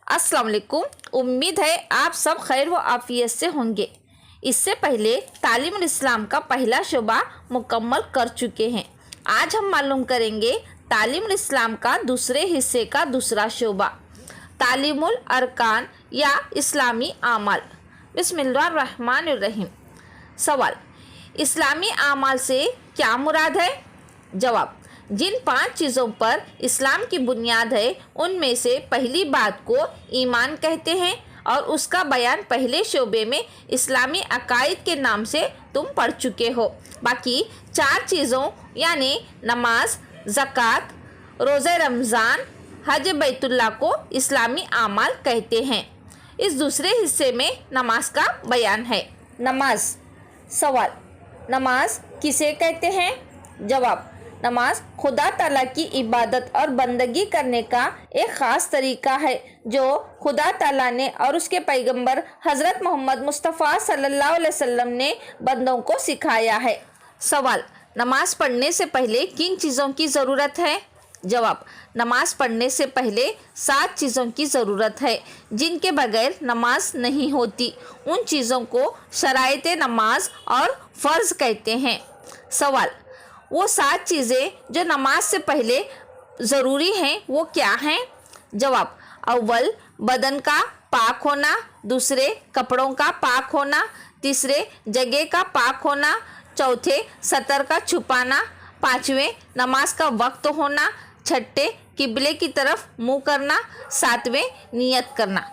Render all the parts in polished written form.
अस्सलाम वालेकुम। उम्मीद है आप सब खैर व आफियत से होंगे। इससे पहले तालीमुल इस्लाम का पहला शोबा मुकम्मल कर चुके हैं। आज हम मालूम करेंगे तालीमुल इस्लाम का दूसरे हिस्से का दूसरा शोबा, तालीमुल अरकान या इस्लामी आमाल। बिस्मिल्लाहिर्रहमानिर्रहीम। सवाल, इस्लामी आमाल से क्या मुराद है? जवाब, जिन 5 चीज़ों पर इस्लाम की बुनियाद है उनमें से पहली बात को ईमान कहते हैं और उसका बयान पहले शोबे में इस्लामी अकायद के नाम से तुम पढ़ चुके हो। बाकी 4 चीज़ों यानी नमाज, ज़कात, रोज़े रमज़ान, हज बैतुल्लाह को इस्लामी आमाल कहते हैं। इस दूसरे हिस्से में नमाज का बयान है। नमाज। सवाल, नमाज किसे कहते हैं? जवाब, नमाज खुदा ताला की इबादत और बंदगी करने का एक ख़ास तरीका है जो खुदा ताला ने और उसके पैगंबर हज़रत मोहम्मद मुस्तफ़ा सल्लल्लाहु अलैहि वसल्लम ने बंदों को सिखाया है। सवाल, नमाज पढ़ने से पहले किन चीज़ों की ज़रूरत है? जवाब, नमाज पढ़ने से पहले 7 चीज़ों की ज़रूरत है जिनके बगैर नमाज नहीं होती। उन चीज़ों को शराइत नमाज और फ़र्ज़ कहते हैं। सवाल, वो 7 चीज़ें जो नमाज से पहले ज़रूरी हैं वो क्या हैं? जवाब, अव्वल बदन का पाक होना, दूसरे कपड़ों का पाक होना, तीसरे जगह का पाक होना, चौथे सतर का छुपाना, पाँचवें नमाज का वक्त होना, छठे किबले की तरफ मुँह करना, 7वें नियत करना।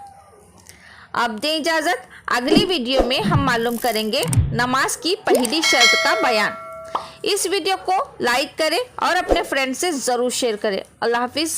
अब दें इजाज़त, अगली वीडियो में हम मालूम करेंगे नमाज की पहली शर्त का बयान। इस वीडियो को लाइक करें और अपने फ्रेंड से ज़रूर शेयर करें। अल्लाह हाफिज़।